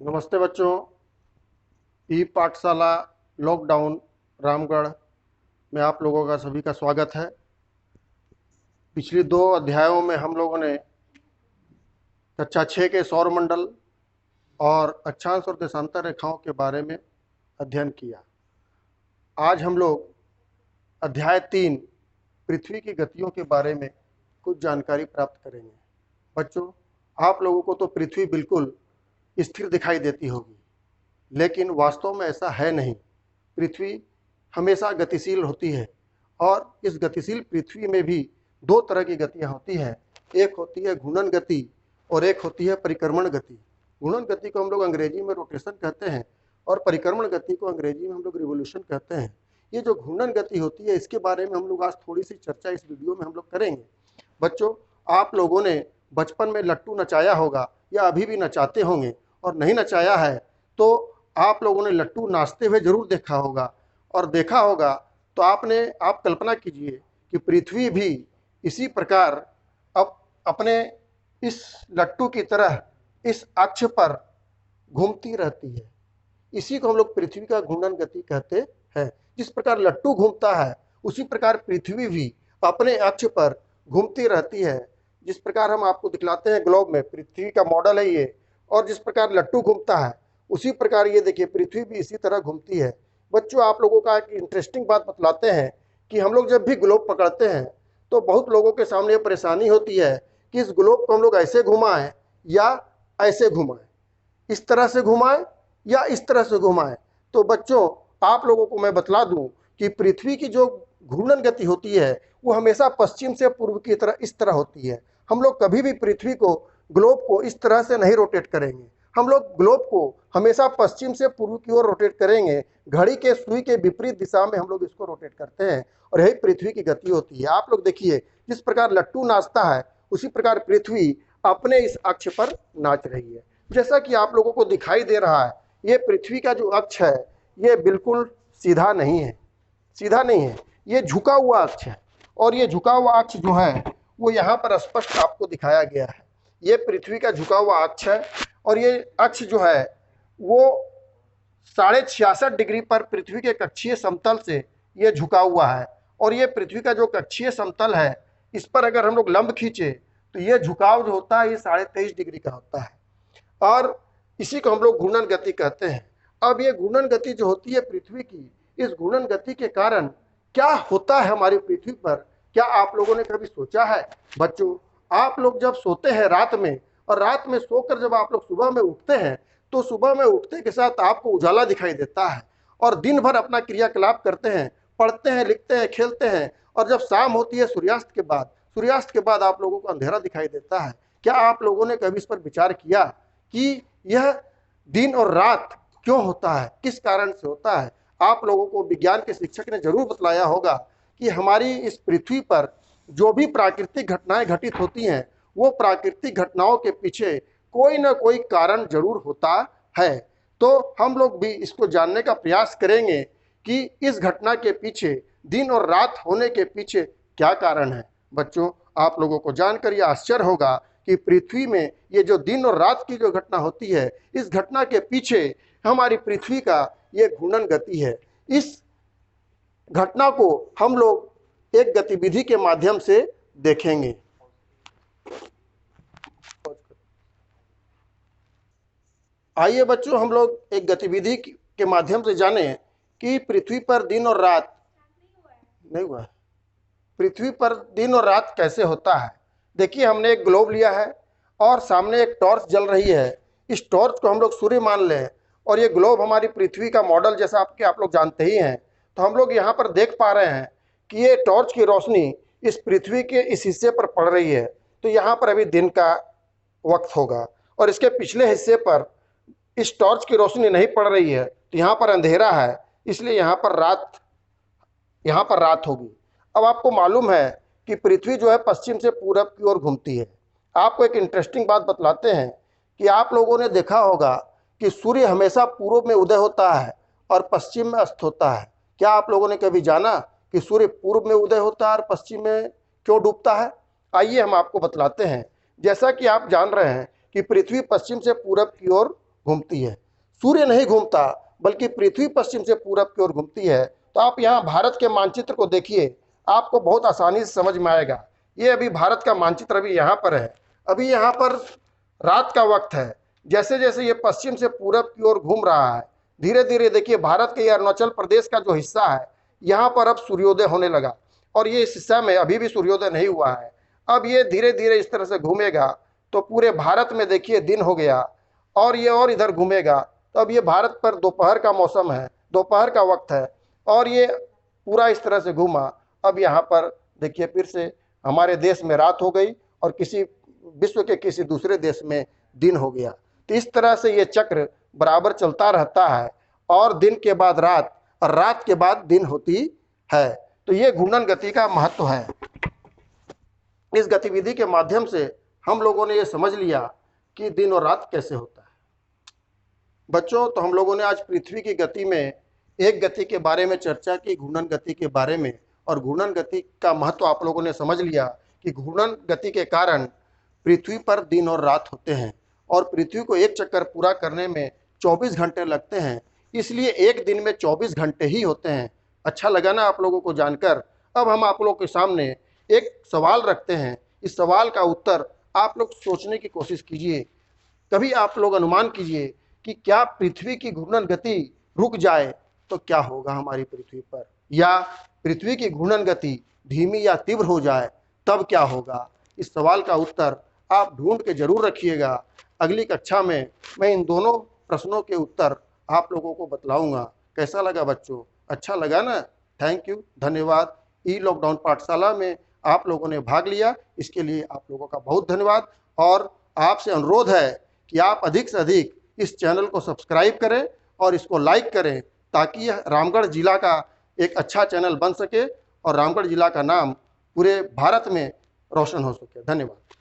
नमस्ते बच्चों। ई पाठशाला लॉकडाउन रामगढ़ में आप लोगों का सभी का स्वागत है। पिछली दो अध्यायों में हम लोगों ने कक्षा 6 के सौरमंडल और अक्षांश और देशांतर रेखाओं के बारे में अध्ययन किया। आज हम लोग अध्याय 3 पृथ्वी की गतियों के बारे में कुछ जानकारी प्राप्त करेंगे। बच्चों, आप लोगों को तो पृथ्वी बिल्कुल स्थिर दिखाई देती होगी, लेकिन वास्तव में ऐसा है नहीं। पृथ्वी हमेशा गतिशील होती है और इस गतिशील पृथ्वी में भी दो तरह की गतियां होती हैं। एक होती है घूर्णन गति और एक होती है परिक्रमण गति। घूर्णन गति को हम लोग अंग्रेजी में रोटेशन कहते हैं और परिक्रमण गति को अंग्रेजी में हम लोग रिवोल्यूशन कहते हैं। ये जो घूर्णन गति होती है, इसके बारे में हम लोग आज थोड़ी सी चर्चा इस वीडियो में हम लोग करेंगे। बच्चों, आप लोगों ने बचपन में लट्टू नचाया होगा या अभी भी नचाते होंगे, और नहीं नचाया है तो आप लोगों ने लट्टू नाचते हुए जरूर देखा होगा। और देखा होगा तो आप कल्पना कीजिए कि पृथ्वी भी इसी प्रकार अब अपने इस लट्टू की तरह इस अक्ष पर घूमती रहती है। इसी को हम लोग पृथ्वी का घूर्णन गति कहते हैं। जिस प्रकार लट्टू घूमता है, उसी प्रकार पृथ्वी भी अपने अक्ष पर घूमती रहती है। जिस प्रकार हम आपको दिखलाते हैं ग्लोब में, पृथ्वी का मॉडल है ये, और जिस प्रकार लट्टू घूमता है उसी प्रकार ये देखिए पृथ्वी भी इसी तरह घूमती है। बच्चों, आप लोगों का एक इंटरेस्टिंग बात बतलाते हैं कि हम लोग जब भी ग्लोब पकड़ते हैं तो बहुत लोगों के सामने परेशानी होती है कि इस ग्लोब को हम लोग ऐसे घुमाएं या ऐसे घुमाएं, इस तरह से घुमाएं या इस तरह से घुमाएं। तो बच्चों, आप लोगों को मैं बतला दूं कि पृथ्वी की जो घूर्णन गति होती है वो हमेशा पश्चिम से पूर्व की तरह इस तरह होती है। हम लोग कभी भी पृथ्वी को, ग्लोब को इस तरह से नहीं रोटेट करेंगे। हम लोग ग्लोब को हमेशा पश्चिम से पूर्व की ओर रोटेट करेंगे। घड़ी के सुई के विपरीत दिशा में हम लोग इसको रोटेट करते हैं और यही पृथ्वी की गति होती है। आप लोग देखिए, जिस प्रकार लट्टू नाचता है उसी प्रकार पृथ्वी अपने इस अक्ष पर नाच रही है। जैसा कि आप लोगों को दिखाई दे रहा है, ये पृथ्वी का जो अक्ष है ये बिल्कुल सीधा नहीं है, सीधा नहीं है, ये झुका हुआ अक्ष है। और ये झुका हुआ अक्ष जो है वो यहाँ पर स्पष्ट आपको दिखाया गया है। ये पृथ्वी का झुका हुआ अक्ष है और ये अक्ष जो है वो 66.5 डिग्री पर पृथ्वी के कक्षीय समतल से ये झुका हुआ है। और ये पृथ्वी का जो कक्षीय समतल है, इस पर अगर हम लोग लंब खींचे तो ये झुकाव जो होता है ये 23.5 डिग्री का होता है और इसी को हम लोग घूर्णन गति कहते हैं। अब ये घूर्णन गति जो होती है पृथ्वी की, इस घूर्णन गति के कारण क्या होता है हमारी पृथ्वी पर, क्या आप लोगों ने कभी सोचा है? बच्चों, आप लोग जब सोते हैं रात में, और रात में सोकर जब आप लोग सुबह में उठते हैं तो सुबह में उठते के साथ आपको उजाला दिखाई देता है और दिन भर अपना क्रियाकलाप करते हैं, पढ़ते हैं, लिखते हैं, खेलते हैं, और जब शाम होती है सूर्यास्त के बाद आप लोगों को अंधेरा दिखाई देता है। क्या आप लोगों ने कभी इस पर विचार किया कि यह दिन और रात क्यों होता है, किस कारण से होता है? आप लोगों को विज्ञान के शिक्षक ने जरूर बतलाया होगा कि हमारी इस पृथ्वी पर जो भी प्राकृतिक घटनाएं घटित होती हैं, वो प्राकृतिक घटनाओं के पीछे कोई ना कोई कारण जरूर होता है। तो हम लोग भी इसको जानने का प्रयास करेंगे कि इस घटना के पीछे, दिन और रात होने के पीछे क्या कारण है। बच्चों, आप लोगों को जानकर यह आश्चर्य होगा कि पृथ्वी में ये जो दिन और रात की जो घटना होती है, इस घटना के पीछे हमारी पृथ्वी का ये घूर्णन गति है। इस घटना को हम लोग एक गतिविधि के माध्यम से देखेंगे। आइए बच्चों, हम लोग एक गतिविधि के माध्यम से जानें कि पृथ्वी पर दिन और रात नहीं हुआ, पृथ्वी पर दिन और रात कैसे होता है। देखिए, हमने एक ग्लोब लिया है और सामने एक टॉर्च जल रही है। इस टॉर्च को हम लोग सूर्य मान लें और ये ग्लोब हमारी पृथ्वी का मॉडल जैसा आप लोग जानते ही हैं। तो हम लोग यहाँ पर देख पा रहे हैं कि ये टॉर्च की रोशनी इस पृथ्वी के इस हिस्से पर पड़ रही है। तो यहाँ पर अभी दिन का वक्त होगा और इसके पिछले हिस्से पर इस टॉर्च की रोशनी नहीं पड़ रही है, तो यहाँ पर अंधेरा है, इसलिए यहाँ पर रात होगी। अब आपको मालूम है कि पृथ्वी जो है पश्चिम से पूरब की ओर घूमती है। आपको एक इंटरेस्टिंग बात बतलाते हैं कि आप लोगों ने देखा होगा कि सूर्य हमेशा पूर्व में उदय होता है और पश्चिम में अस्त होता है। क्या आप लोगों ने कभी जाना कि सूर्य पूर्व में उदय होता है और पश्चिम में क्यों डूबता है? आइए हम आपको बतलाते हैं। जैसा कि आप जान रहे हैं कि पृथ्वी पश्चिम से पूरब की ओर घूमती है। सूर्य नहीं घूमता, बल्कि पृथ्वी पश्चिम से पूरब की ओर घूमती है। तो आप यहाँ भारत के मानचित्र को देखिए, आपको बहुत आसानी से समझ में आएगा। ये अभी भारत का मानचित्र अभी यहाँ पर है। अभी यहाँ पर रात का वक्त है। जैसे जैसे ये पश्चिम से पूरब की ओर घूम रहा है, धीरे धीरे देखिए भारत के अरुणाचल प्रदेश का जो हिस्सा है, यहाँ पर अब सूर्योदय होने लगा। और ये इस हिस्सा में अभी भी सूर्योदय नहीं हुआ है। अब ये धीरे धीरे इस तरह से घूमेगा तो पूरे भारत में देखिए दिन हो गया, और ये और इधर घूमेगा तो अब ये भारत पर दोपहर का मौसम है, दोपहर का वक्त है, और ये पूरा इस तरह से घूमा। अब यहाँ पर देखिए फिर से हमारे देश में रात हो गई और किसी विश्व के किसी दूसरे देश में दिन हो गया। तो इस तरह से ये चक्र बराबर चलता रहता है, और दिन के बाद रात और रात के बाद दिन होती है। तो ये घूर्णन गति का महत्व है। इस गतिविधि के माध्यम से हम लोगों ने ये समझ लिया कि दिन और रात कैसे होता है। बच्चों, तो हम लोगों ने आज पृथ्वी की गति में एक गति के बारे में चर्चा की, घूर्णन गति के बारे में, और घूर्णन गति का महत्व आप लोगों ने समझ लिया कि घूर्णन गति के कारण पृथ्वी पर दिन और रात होते हैं, और पृथ्वी को एक चक्कर पूरा करने में 24 घंटे लगते हैं। इसलिए एक दिन में 24 घंटे ही होते हैं। अच्छा लगा ना आप लोगों को जानकर? अब हम आप लोगों के सामने एक सवाल रखते हैं। इस सवाल का उत्तर आप लोग सोचने की कोशिश कीजिए। कभी आप लोग अनुमान कीजिए कि क्या पृथ्वी की घूर्णन गति रुक जाए तो क्या होगा हमारी पृथ्वी पर, या पृथ्वी की घूर्णन गति धीमी या तीव्र हो जाए तब क्या होगा? इस सवाल का उत्तर आप ढूंढ के जरूर रखिएगा। अगली कक्षा में मैं इन दोनों प्रश्नों के उत्तर आप लोगों को बतलाऊंगा। कैसा लगा बच्चों? अच्छा लगा ना? थैंक यू, धन्यवाद। ई लॉकडाउन पाठशाला में आप लोगों ने भाग लिया, इसके लिए आप लोगों का बहुत धन्यवाद। और आपसे अनुरोध है कि आप अधिक से अधिक इस चैनल को सब्सक्राइब करें और इसको लाइक करें, ताकि यह रामगढ़ जिला का एक अच्छा चैनल बन सके और रामगढ़ जिला का नाम पूरे भारत में रोशन हो सके। धन्यवाद।